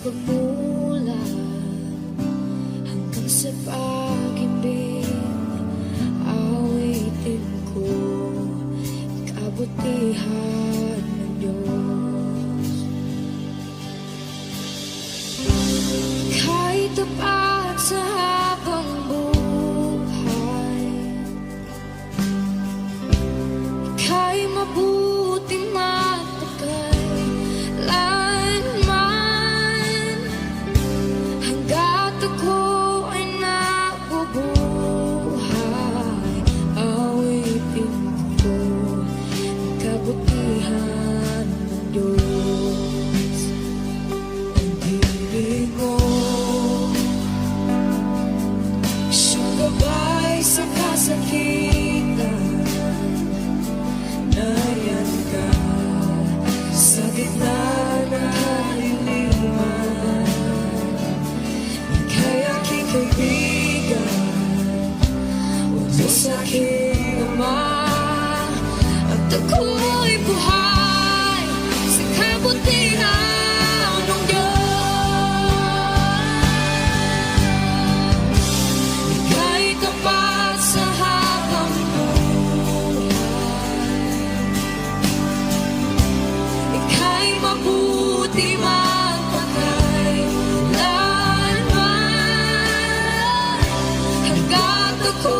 pagmula hanggang sa pag-ibig, awitin ko kabutihan ng Diyos. Kahit tapat sa habang buhay, ika'y mabuti matagal lanman, hanggat ako ay nabubuhay, awitin ko ang kabutihan ng Diyos. Ang ibig mo, siyang gabay sa kasakitan, nariyan ka sa gitna ng kaliliman. Ika'y aking kaibigan, Diyos aking Ama, at ako'y buhay sa kabutihan ng Diyos. Ika'y tapat sa habang ika'y mabuti magpakailanman, hanggat ako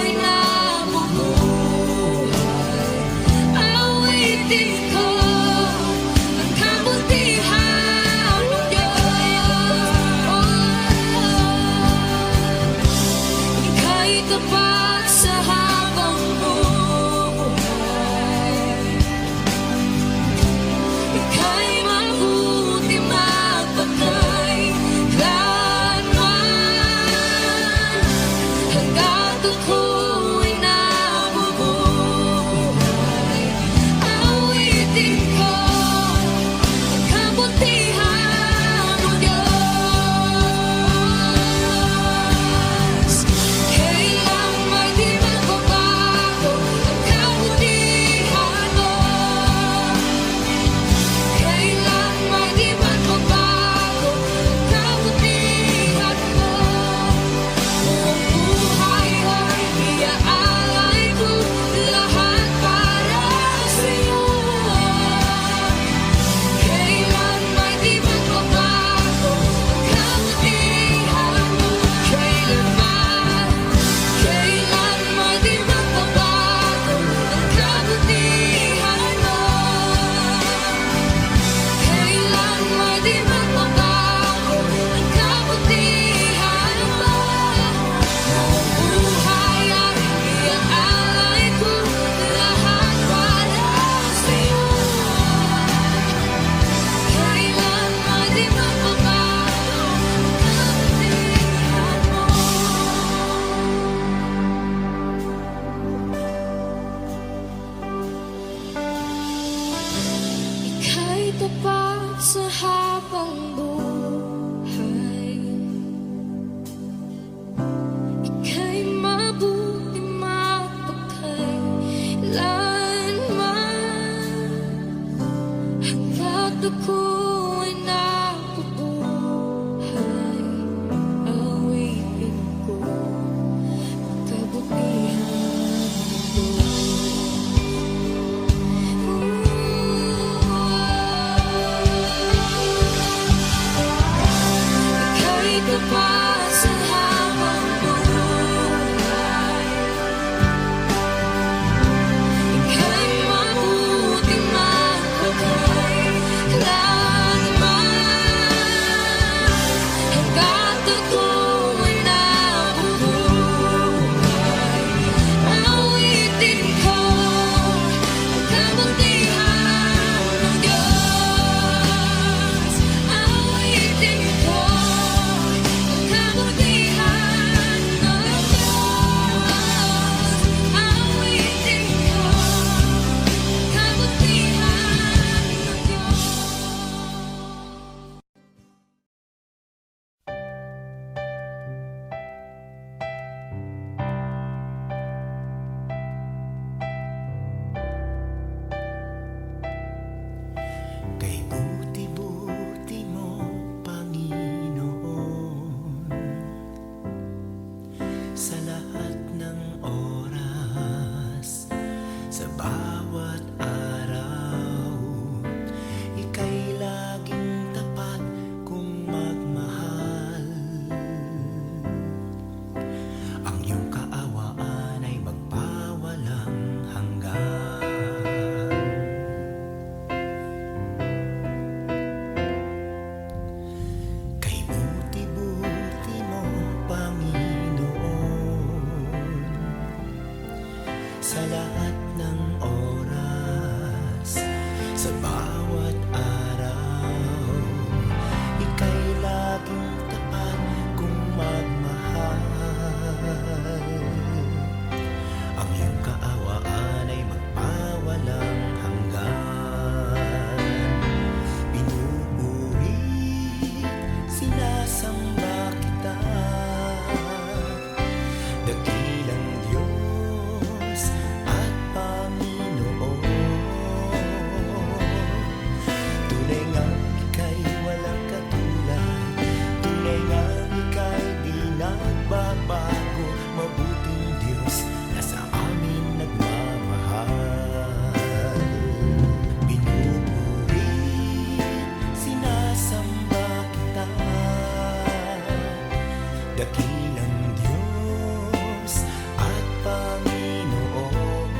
ay nabubuhay, awitin ko ang kabutihan ng Diyos. Ika'y tapat sa habang buhay, ika'y mabuti magpakailanman, hanggat ako'y nabubuhay, awitin ko ang kabutihan ng Diyos. Kailang may di magbabago ang kabutihan mo, kailan may di magbabago ang kabutihan mo. Buong buhay ay iaalay ko lahat para sa'yo. Kailan may di magbabago ang kabutihan mo, kailan may di magbabago ang kabutihan mo. Kailan may di magbabago ang kabutihan mo. Buong buhay ay iaalay ko lahat para sa'yo. Kailan may di magbabago ang kabutihan mo. Ika'y tapat sa habang buhay, ika'y mabuti magpakailanman, hanggat ako'y nabubuhay, awitin ko ang kabutihan ng ika'y tapat sa habang buhay, ika'y mabuti magpakailanman, sa bawat araw. Ika'y laging tapat kung magmahal. Ang iyong kaawaan ay magpawalang hanggan. Pinupuri, sinasamba kita, dakilang Diyos at Panginoon. Tunay ngang ika'y walang katulad, tunay ngang ika'y di nagbabago. Mabuting Diyos na sa amin nagmamahal. Pinupuri, sinasamba kita, dakilang Diyos at Panginoon.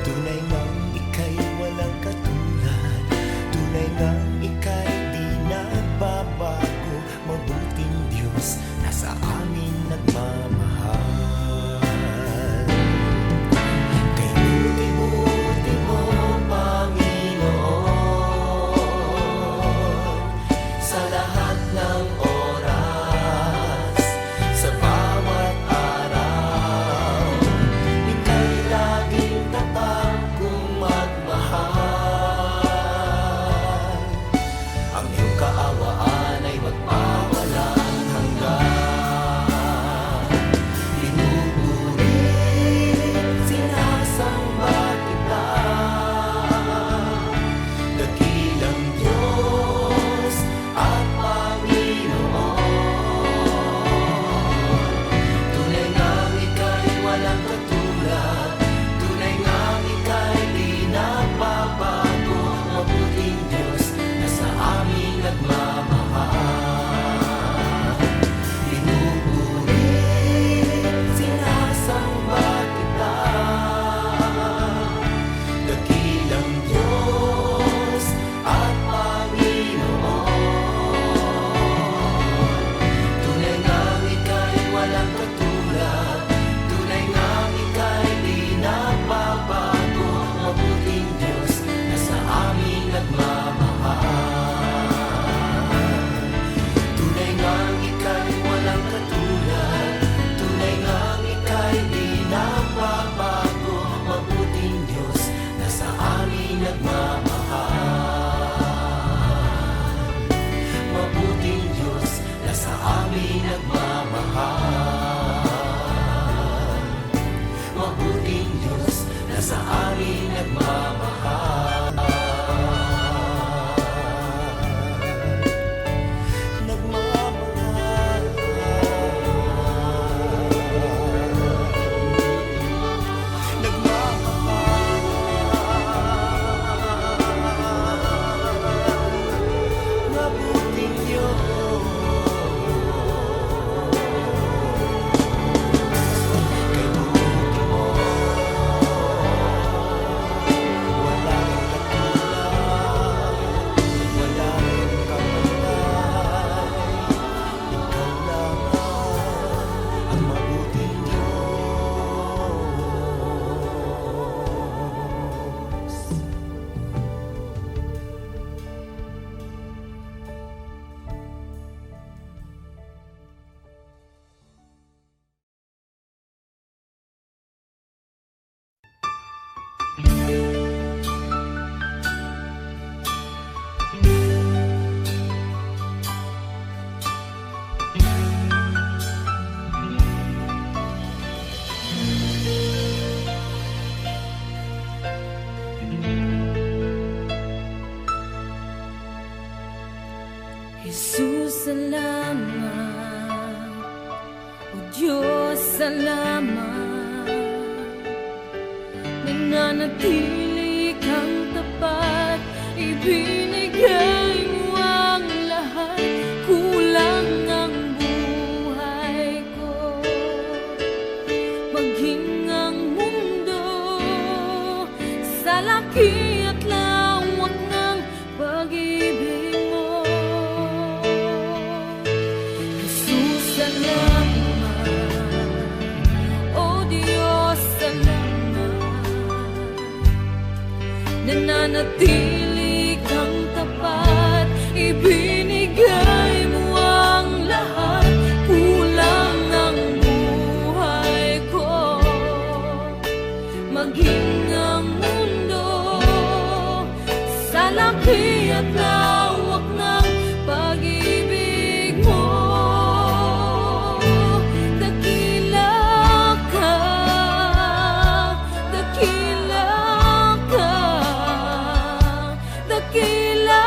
Tunay ngang ika'y walang katulad, tunay ngang ika'y di nagbabago. Mabuting Diyos na sa amin nagmamahal. Kay buti-buti mo, Panginoon, sa lahat ng oras, sa bawat araw. Ika'y laging tapat kung magmahal. Ang iyong kaawaan ay magpawalang hanggan. Pinupuri, sinasamba kita, dakilang Diyos at Panginoon. Tunay ngang ika'y walang katulad, tunay ngang ika'y di nagbabago. Mabuting Diyos na sa amin nagmamahal. Pinupuri, sinasamba kita, dakilang Diyos at Panginoon. Tunay ngang ika'y walang katulad, tunay ngang ika'y di nagbabago. Mabuting Diyos na sa amin nagmamahal. Tunay ngang ika'y walang katulad, tunay ngang ika'y di nagbabago. Mabuting Diyos na sa amin nagmamahal. Mabuting Diyos na sa amin nagmamahal. Mabuting Diyos na sa amin nagmamahal. Nagmamahal. Nagmamahal. Mabuting Diyos. Kay buti mo, wala kang katulad, wala kang kapantay. Ikaw lang ang mabuting Diyos. Jesus, salamat. O Diyos, salamat. Nananatili kang tapat, ibinigay mo ang lahat. Kulang ang buhay ko, maging ang mundo sa laki at lawak ng pag-ibig mo. Jesus, salamat. O Diyos, salamat. nananatili kang tapat, ibinigay mo ang lahat, kulang ang buhay ko, maging ang mundo sa laki at lawak ng pag-ibig mo. Dakila ka, dakila ka, dakila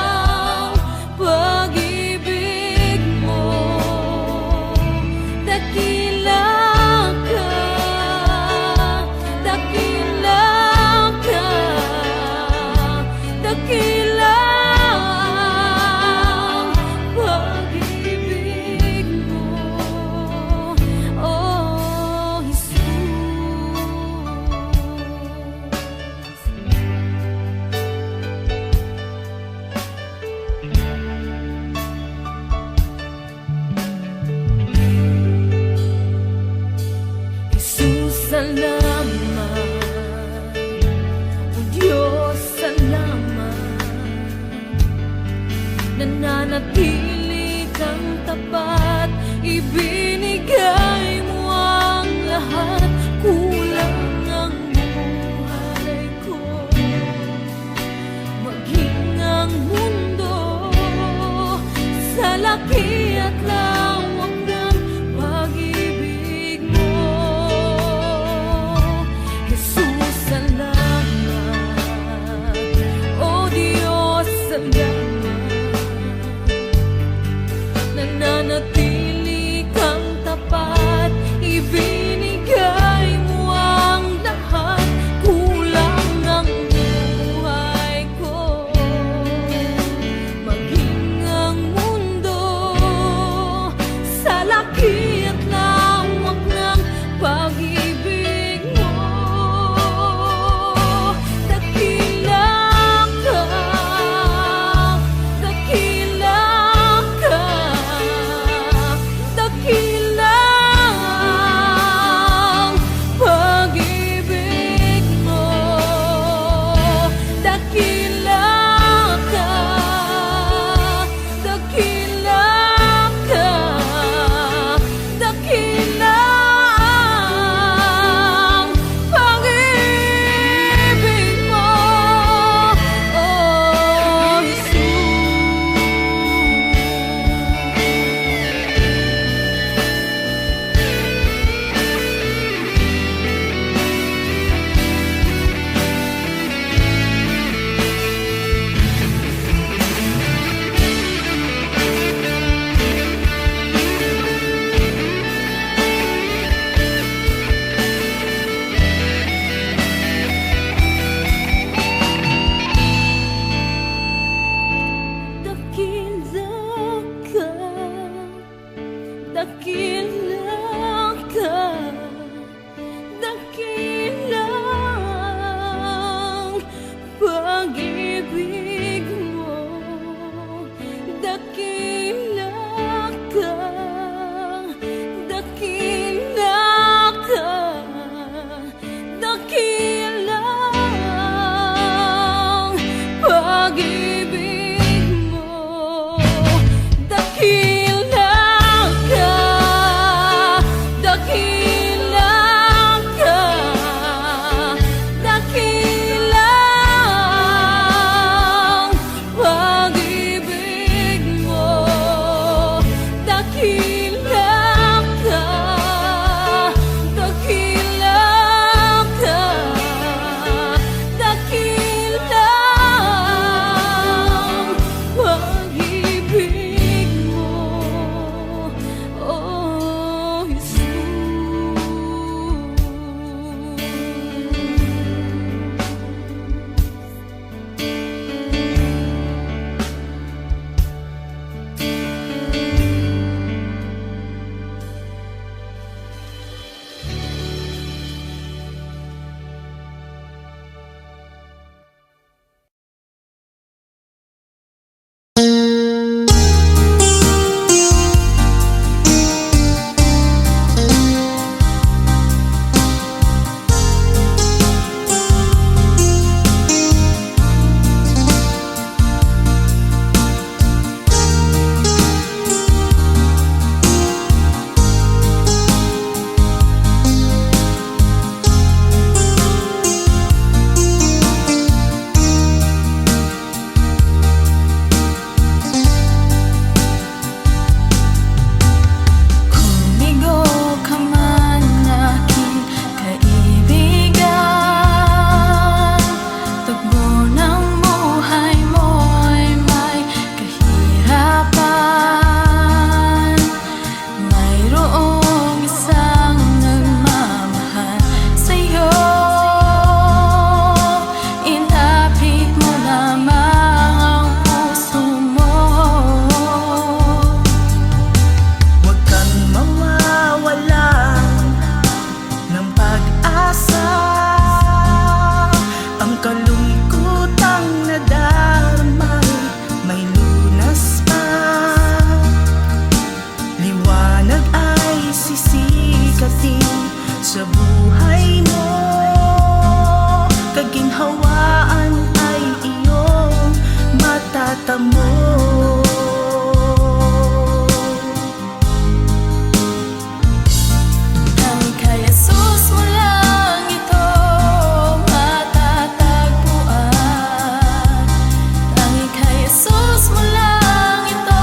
ang pag-ibig mo. Dakila ka, dakila ka, dakila ang pag-ibig mo, oh Jesus. Jesus, salamat. O Diyos, salamat. Nananatili kang tapat, ibinigay mo ang lahat, kulang ang buhay ko, maging ang mundo sa laki at lawak ng pag-ibig mo. Jesus, salamat. O Diyos, salamat. Nananatili pag-asa, ang kalungkutang nadarama may lunas pa. Liwanag ay sisikatin sa buhay mo, kaginhawaan ay iyong matatamo. Tanging kay Jesus mo lang ito matatagpuan. Tanging kay Jesus mo lang ito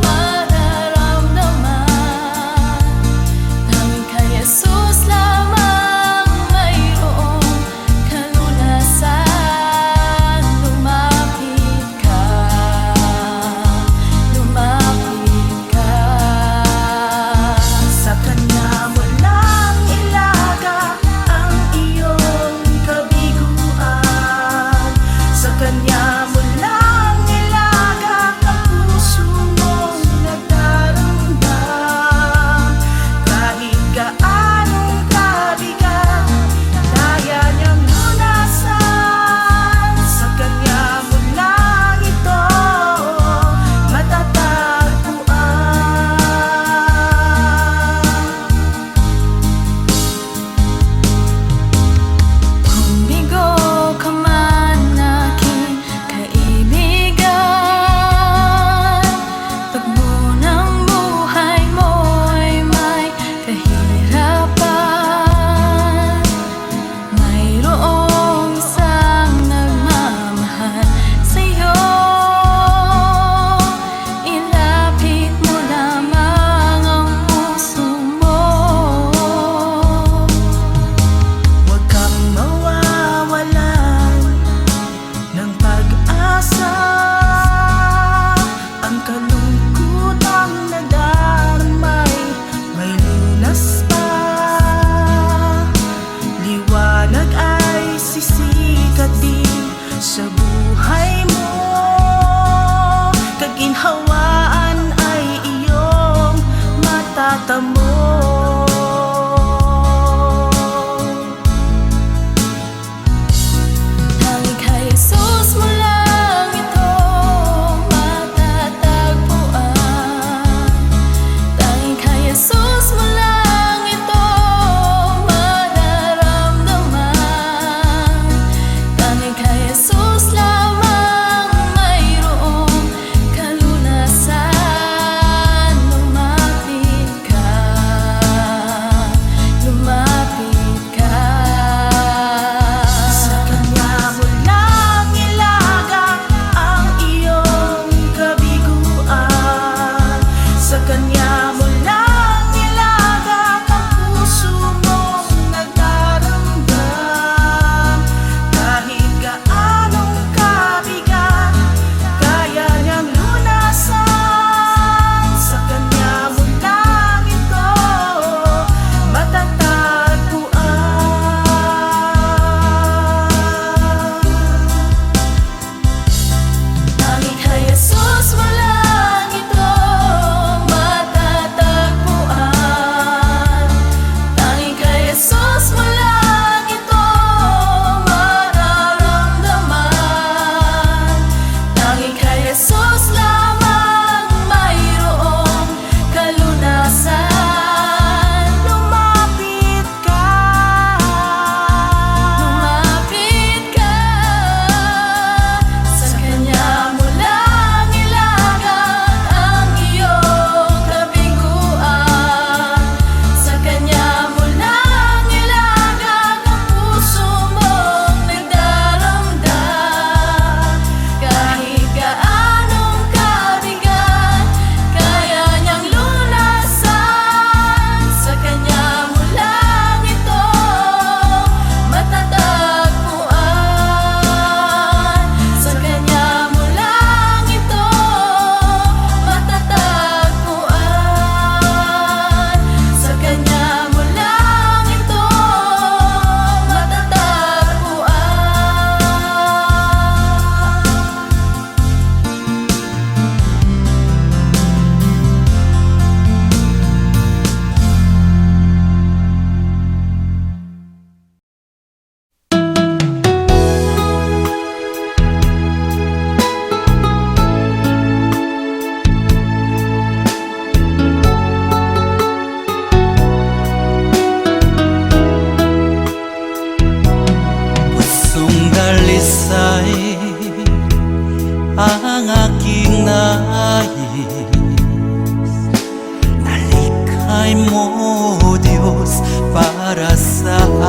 mararamdaman. Tanging kay Jesus lamang mayroong kalunasan. Lumapit ka.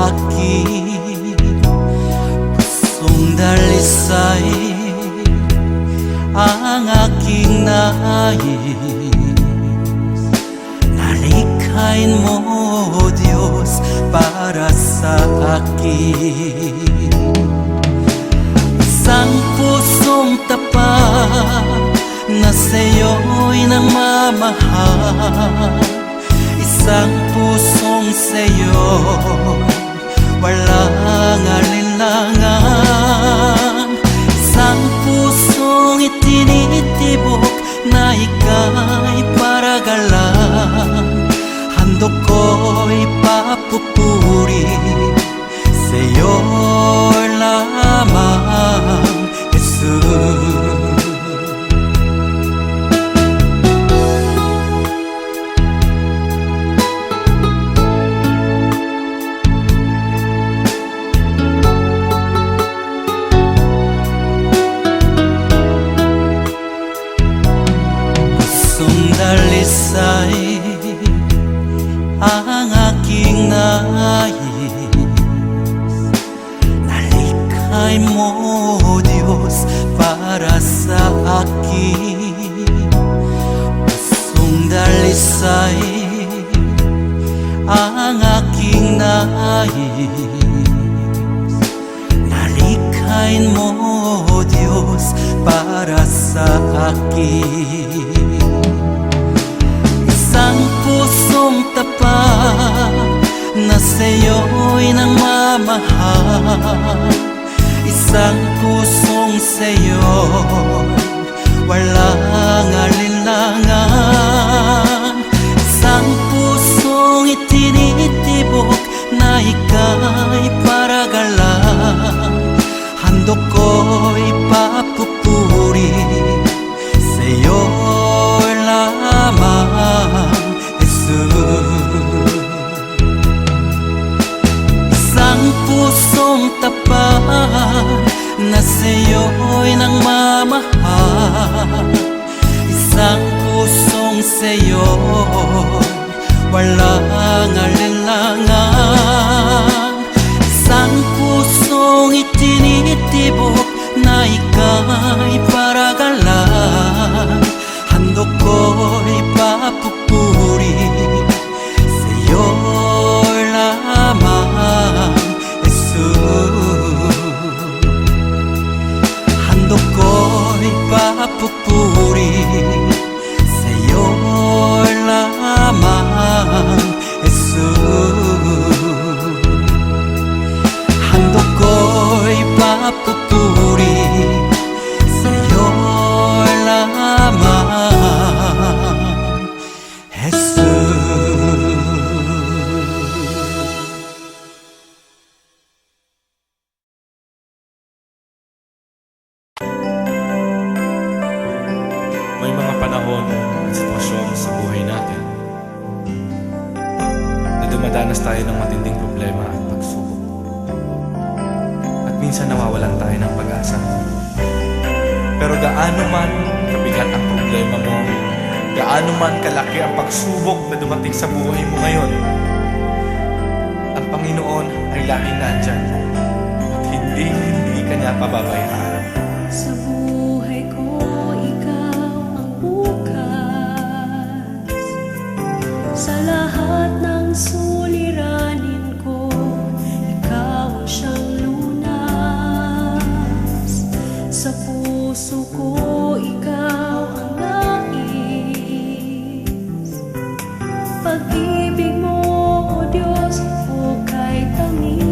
akin. Pusong dalisay ang aking nais. Nalikhain mo, Diyos, para sa akin. Isang pusong tapat na sa'yo'y nagmamahal. Isang pusong sa'yo, walang alinlangan. Isang pusong itinitibok na ika'y paragalan. Handog ko'y papupuri sa'yo lamang, Jesus. Dalisay ang aking nais. Nalikhay mo, Diyos, para sa akin. Pusong dalisay ang aking nais. Nalikhay mo, Diyos, para sa akin. Isang pusong tapat na sa'yo'y nagmamahal. Isang pusong sa'yo, walang alinlangan. Isang pusong itinitibok na ika'y paragalan. Handog ko'y papupuri sa'yo lamang, Jesus. Isang pusong tapat na sa'yo'y nagmamahal. Isang pusong sa'yo, walang alinlangan. Isang pusong itinitibok na ika'y paragalan. Handog ko'y papupuri sa'yo lamang, Jesus. Handog ko'y papupuri sa'yo lamang, Jesus. Handog ko'y papupuri sa'yo lamang, Jesus. May mga panahon at sitwasyon sa buhay natin na dumadanas tayo ng matinding problema at pagsubok. At minsan nawawalan tayo ng pag-asa. Pero gaano man kabigat ang problema mo, gaano man kalaki ang pagsubok na dumating sa buhay mo ngayon, ang Panginoon ay laging nandyan at hindi ka niya pababayaan. Sa buhay ko, ikaw ang bukas. Sa lahat ng suliranin ko, ikaw ang siyang lunas. Sa puso ko, ikaw ang nais. Pag-ibig mo, O Diyos, hukay tamis.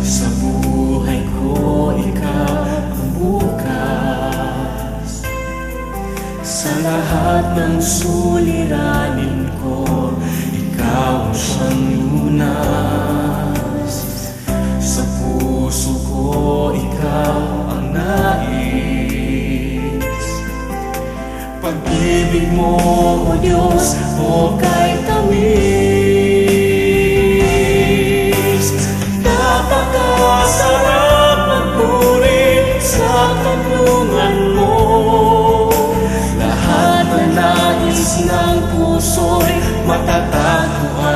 Sa buhay ko, ikaw ang bukas. Sa lahat ng suliranin ko, ikaw ang siyang lunas. Sa puso ko, ikaw ang nais. Pag-ibig mo, O Diyos, hukay tamis. Napakasarap magpuri sa kanlungan mo. Lahat na nais ng puso'y matatagpuan.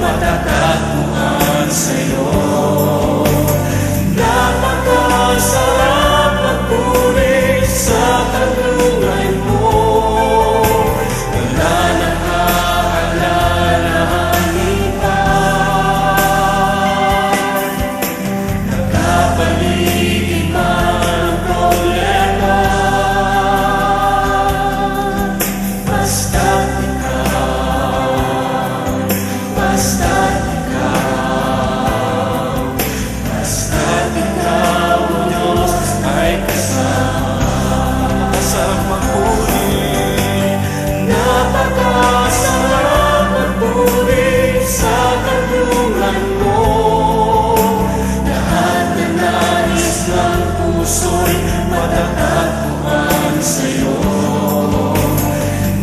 matatagpuan sa'yo. Napakasarap magpuri sa kanlungan mo. Wala nang aalalahanin pa. Nakapaligid man ang problema. Basta't ikaw, basta't ikaw, basta't ikaw, o Diyos, ay kasama. Napakasarap magpuri, napakasarap magpuri sa kanlungan mo. Lahat na nais ng puso'y matatagpuan sa'yo.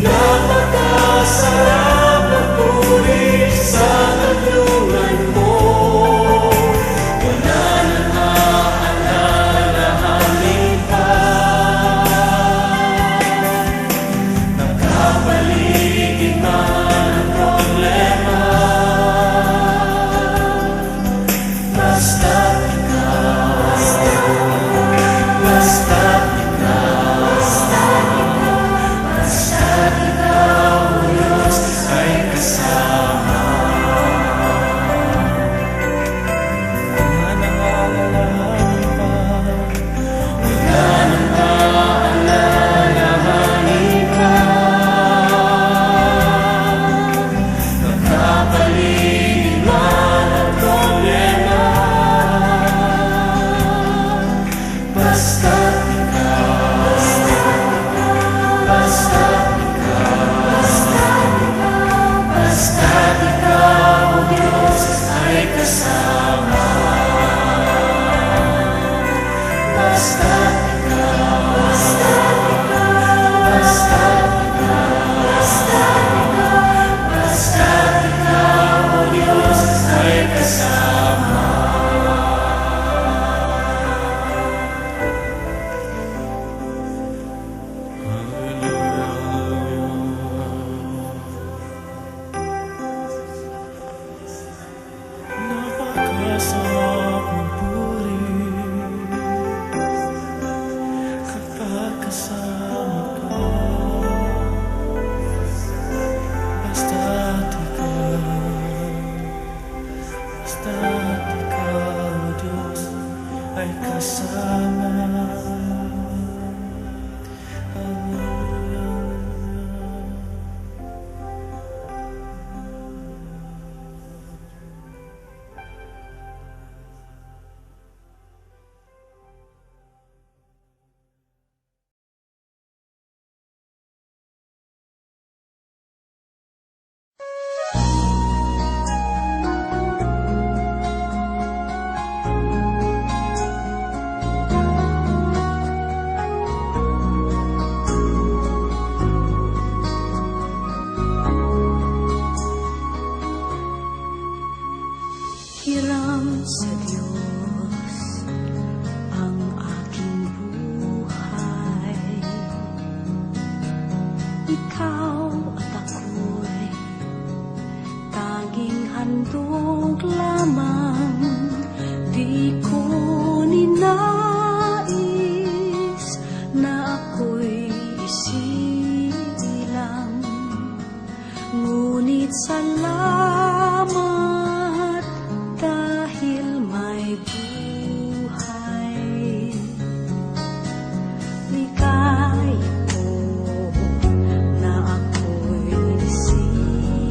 Napakasarap magpuri sa kanlungan mo. Wala nang aalalahanin pa. Nakapaligid man ang problema. Basta't ikaw, basta't ikaw, basta't ikaw, o Diyos, ay kasama. Wala nang aalalahanin pa. Wala nang aalalahanin pa. Nakapaligid man ang problema. Basta't ikaw, basta't basta't ikaw, o Diyos, ay kasama. Basta't ikaw, basta't ikaw, o Diyos, ay kasama. Napakasarap magpuri kapag kasama ka. Basta't ikaw, o Diyos, ay kasama. Hiram sa Diyos ang aking buhay. Ikaw at ako'y tanging handog lamang. Di ko ninais na ako'y isilang. Ngunit salamat dahil may buhay. Ligaya ko na ako'y silang.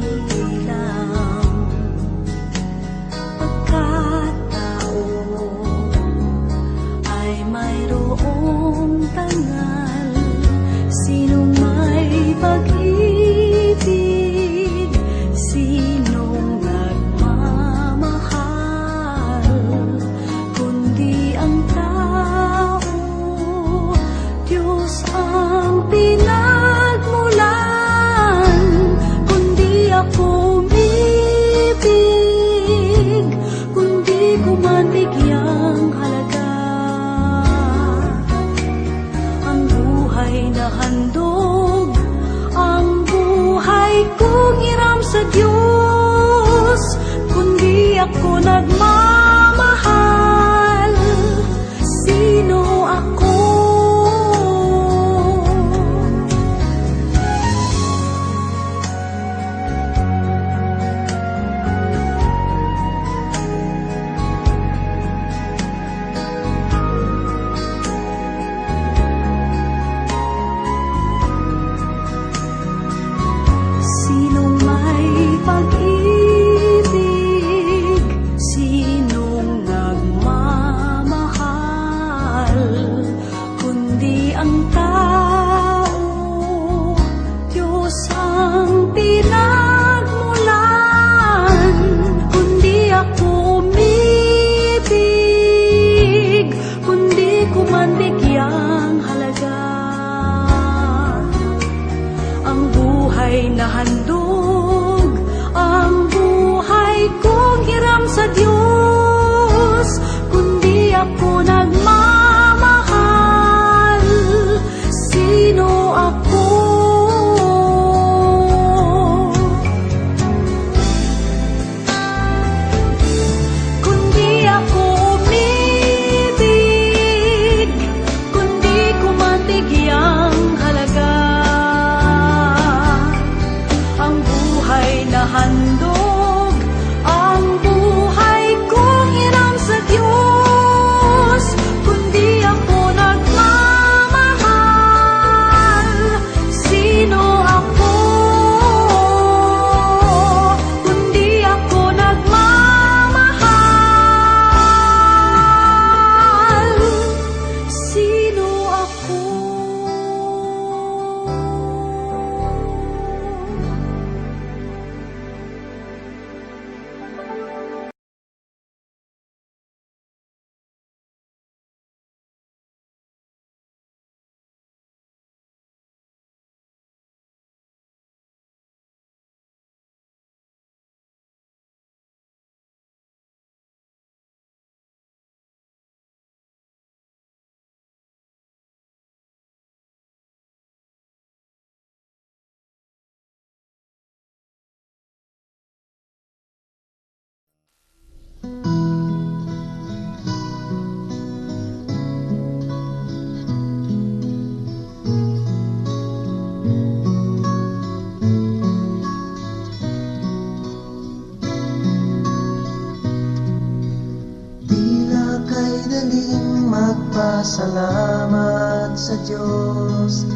nagpapasalamat sa Diyos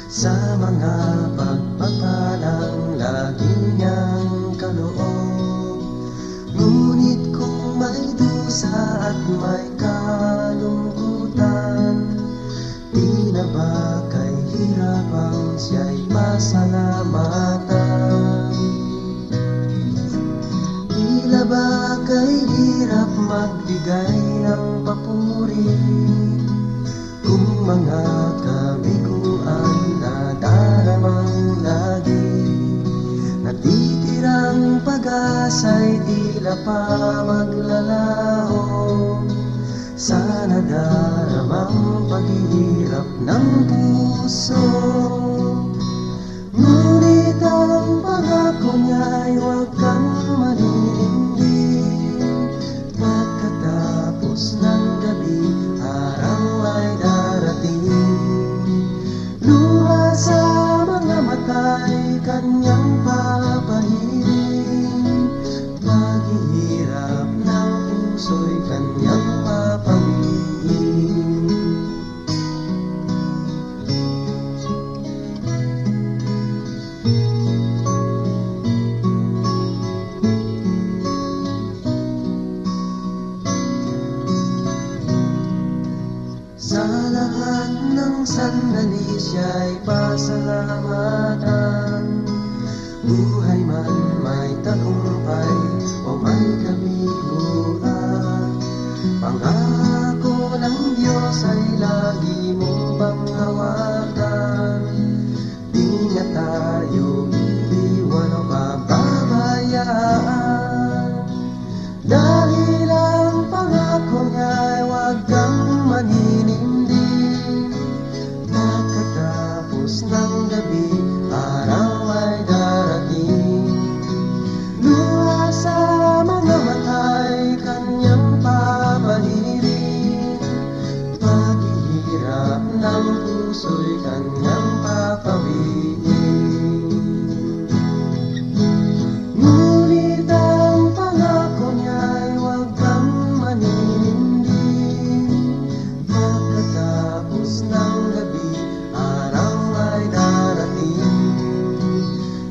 sa mga pagpapalang lagi niyang kaloob. Ngunit kung may dusa at may kalungkutan, di na ba kay hirapang siya'y pasalamatan? Tila ba kay hirap magbigay ng papuri kung mga kabiguan na daramang lagi? Natitirang pag-asa'y tila pa maglalaho sa nadaramang paghihirap ng puso. Ngunit ang pangako niya'y huwag kang maninindig. Pagkatapos ng gabi, araw ay darating. Luha sa mga mata'y kanyang papahiring. Paghihirap ng puso'y kanyang papawiin. Sa lahat ng sandali siya'y pasalamatan. Buhay man may tagumpay o may kabiguan, pangako ng Diyos ay lagi mong panghawakan. Di niya tayo iiwan o pababayaan, dahil ang pangako niya'y huwag kang maninindig. Pagkatapos ng gabi, araw ay darating. Luha sa mga mata'y kanyang papahiring. Paghihirap ng puso'y kanyang papawiin. Ngunit ang pangako niya'y huwag kang maninindig. Pagkatapos ng gabi, araw ay darating.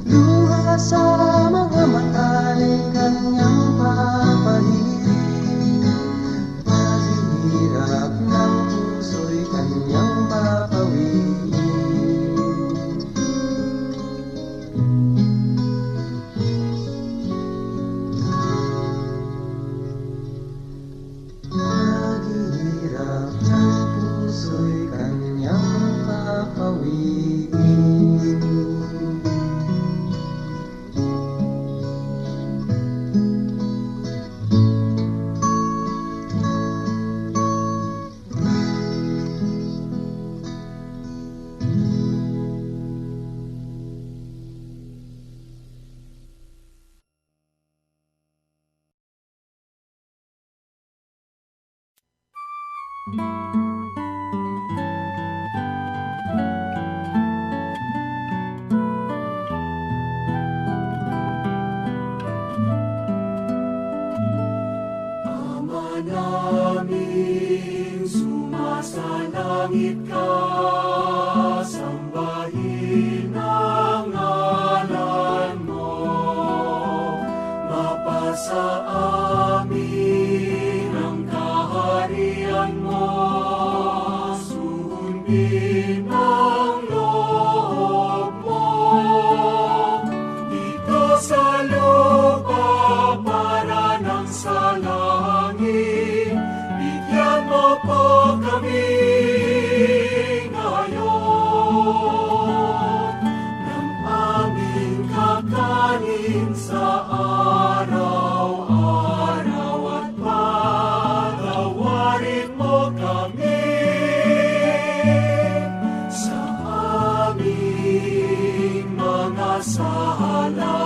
Luha sa mga mata'y kanyang papahiring. Paghihirap ng puso'y kanyang papawiin. Paghihirap ng puso'y kanyang papawiin. Ama namin, sumasalangit ka, sambahin ang ngalan mo. Mapasa amin ang kaharian mo, sundin ang loob mo. Dito sa lupa para ng sa langit, bigyan mo po kami ngayon ng aming kakanin sa araw-araw, at patawarin mo kami sa aming mga sala,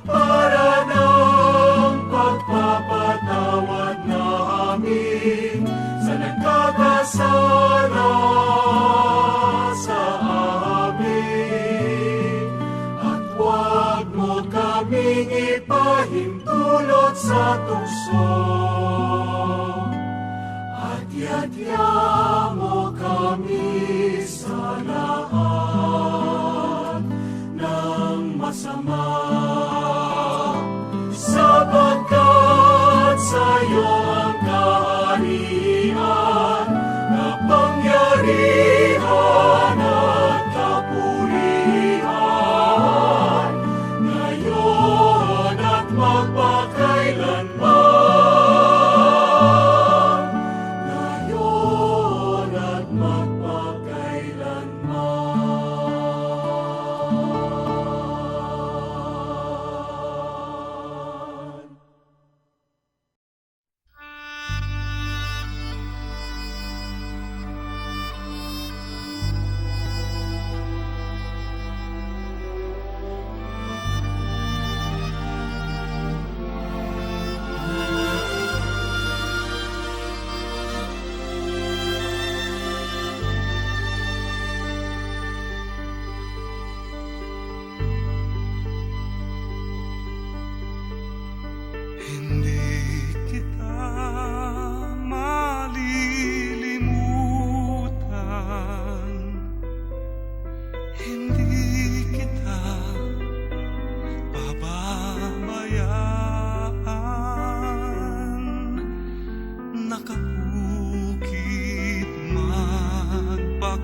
para ng pagpapatawad namin sa nagkakasala sa amin. At huwag mo kaming ipahintulot sa tukso, at Yadya mo kami sa lahat ng masama, sapagkat sa'yo ang kaharian, kapangyarihan at kapurihan, ngayon at magpakailanman.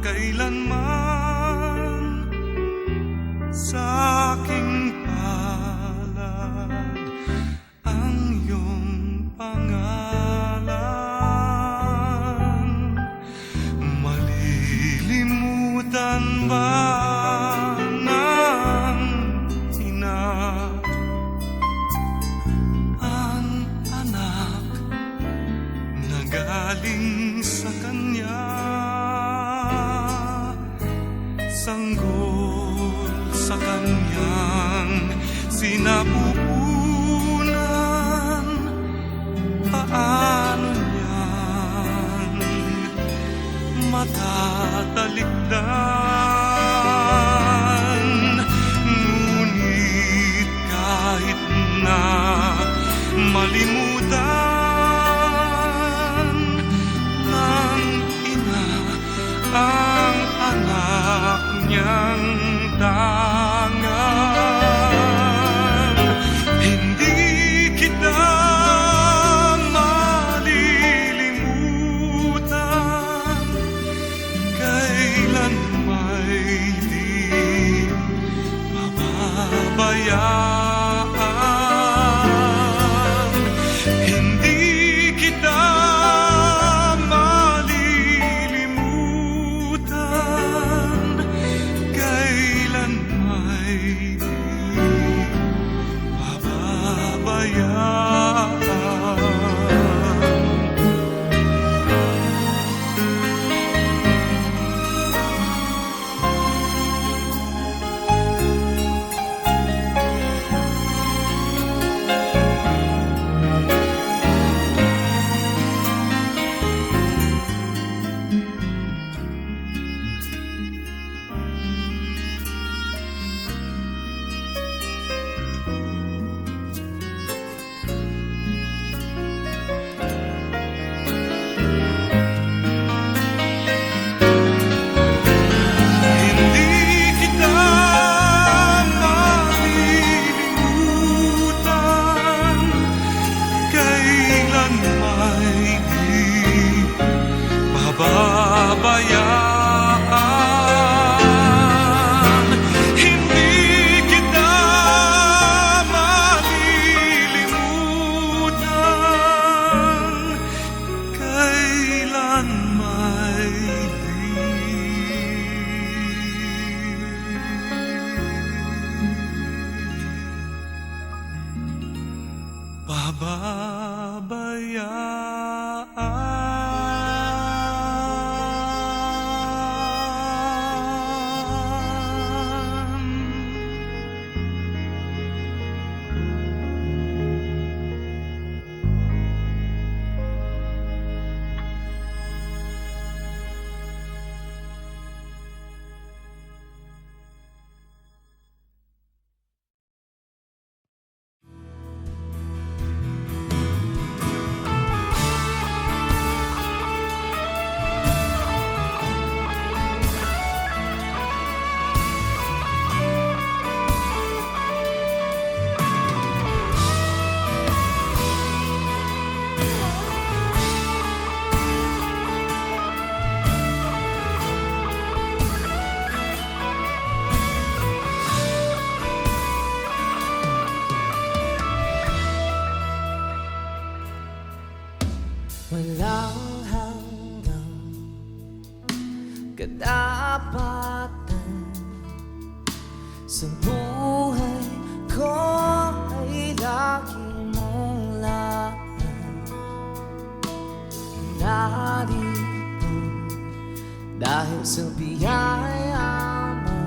Kailanman sa aking palad ang iyong pangalan. Malilimutan ba ng ina ang anak na galing sa kanya? Sanggol sa kanyang sinapupunan, paano niyan matatalikdan? Ngunit kahit na malimutan ng ina ang anak niyang tangan, hindi kita malilimutan, kailan may di mababayaan. Hindi kita pababayaan. Hindi kita malilimutan, kailan may di walang hanggang kadapatan sa buhay ko ay lagi mong laban. Narito dahil sa biyaya mo,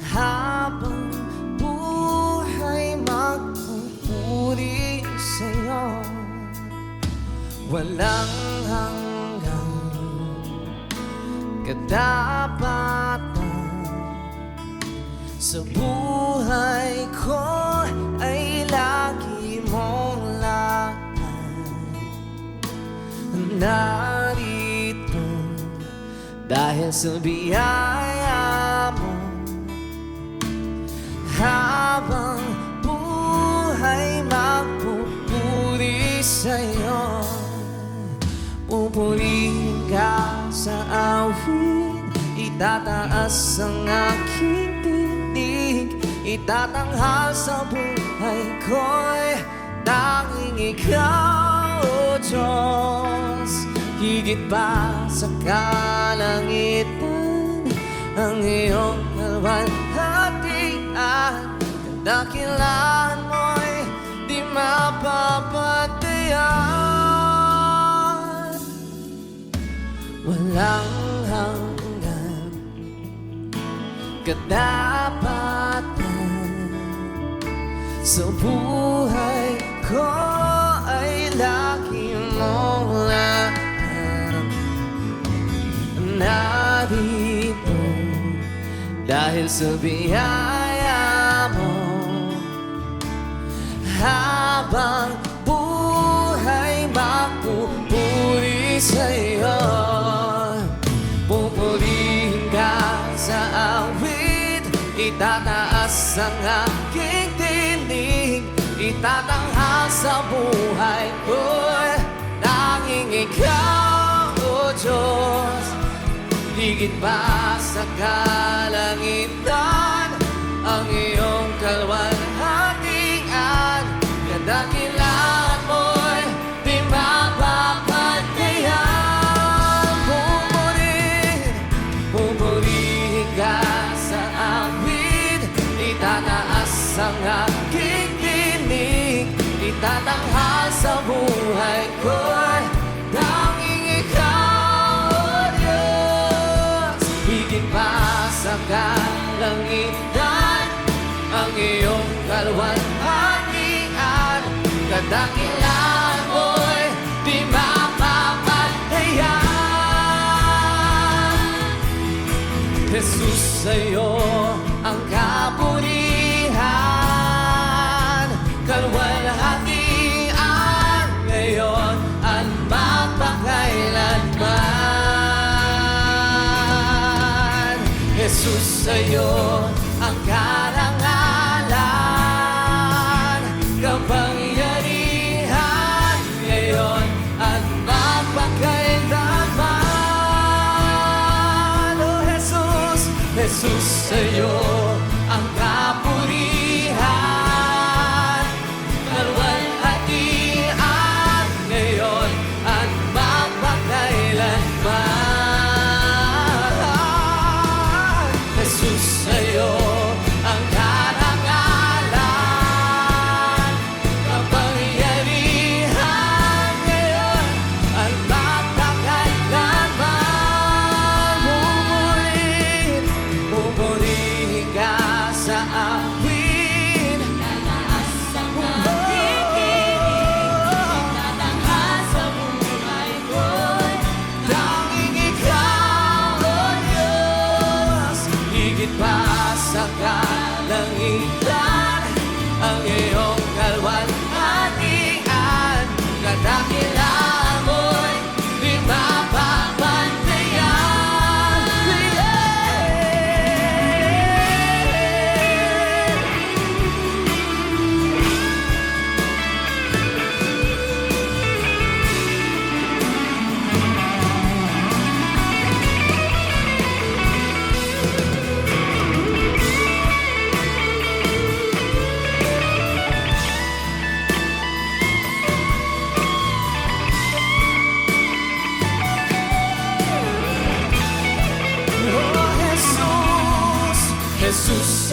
habang buhay magpupuri sa'yo. Walang hanggang kadapatan sa buhay ko ay lagi mong laban. Narito dahil sa biyaya mo, habang buhay magpupuri sa'yo. Pupurihin ka sa awit, itataas ang aking tinig, itatanghal sa buhay ko'y tanging ikaw, O Diyos. Higit pa sa kalangitan, ang iyong kalwalhatian, dakilaan mo'y di mapapatayan. Walang hanggan kadapatan sa buhay ko ay lagi mong laban. Narito dahil sa biyaya mo, habang buhay magpupuri sa'yo. Pupurihin ka sa awit, itataas ang aking tinig, itatanghal sa buhay ko'y tanging ikaw, O Diyos. Higit pa sa kalangitan, ang iyong kalwalhatian, kadakilaan mo'y di mapapatayan. Pupurihin ka sa awit, itataas ang aking tinig, itatanghal sa buhay ko'y tanging ikaw, O Diyos. Higit pa sa kalangitan, ang iyong kalwalhatian, kadakilaan mo'y di mapapatayan. Jesus, sa'yo ang kapurihan, kalwalhatian, ngayon at magpakailanman. Jesus, sa'yo ang karangalan, kapangyarihan, ngayon at magpakailanman. Oh Jesus, Jesus, sa'yo ang kapurihan, kalwalhatian, ngayon at magpakailanman. Jesus, sa'yo ang karangalan, kapangyarihan, ngayon at magpakailanman. Pupurihin ka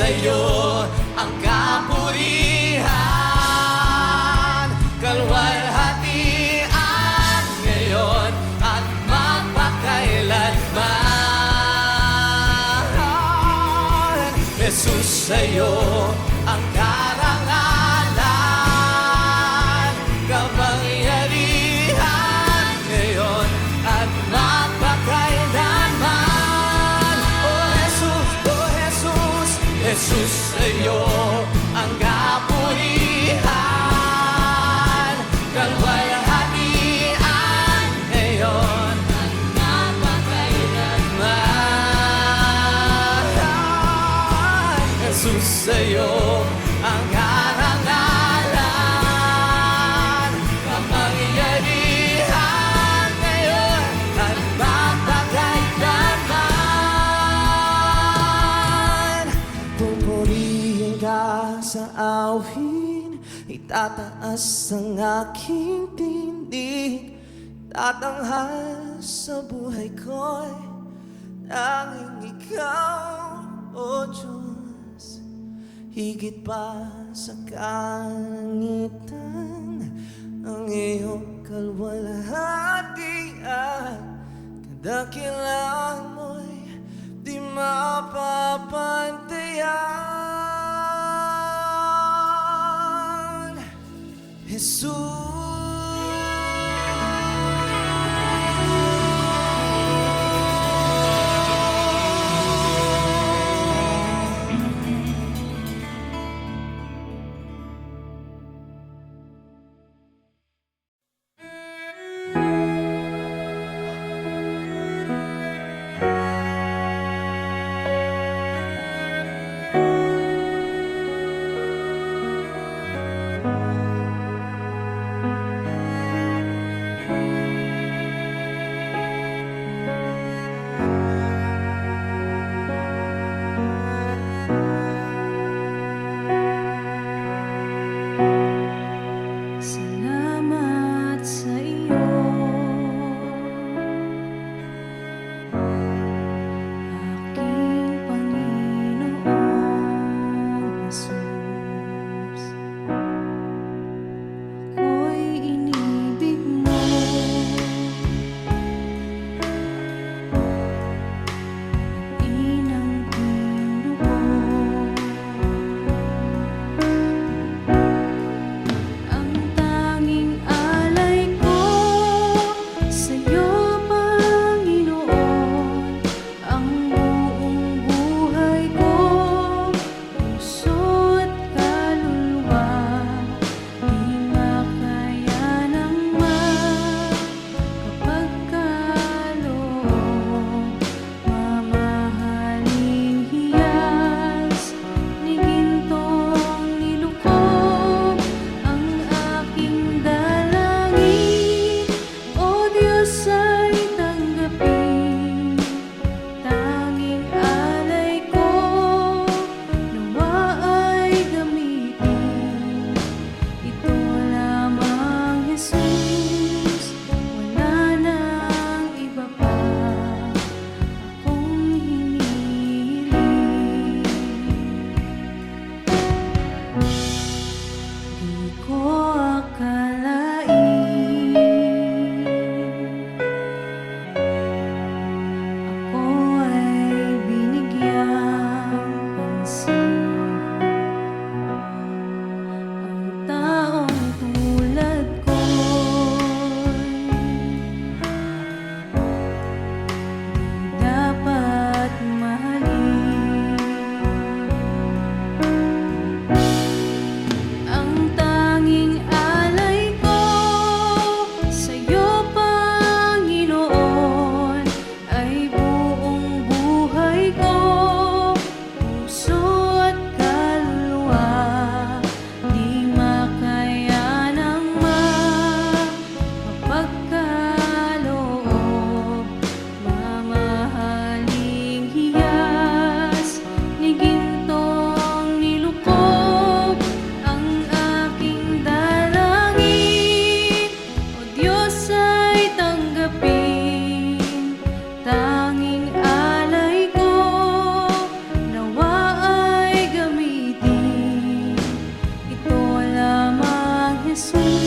sa'yo ang kapurihan, kalwalhatian ngayon at magpakailanman. Jesus, sa'yo ang karangalan, kapangyarihan ngayon at magpakailanman. Jesus, sa'yo ang kapurihan, kalwalhatian ngayon at mapakailanman. Jesus, sa'yo ang karangalan, kapangyarihan ngayon at mapakailanman. Pupurihin ka sa awin, itataas ang aking tindig, tatanghal sa buhay ko'y tanging ikaw, O Diyos. Higit pa sa kalangitan ang iyong kalwalhatian, kadakilaan mo'y di mapapantayan. Jesus, Jesus.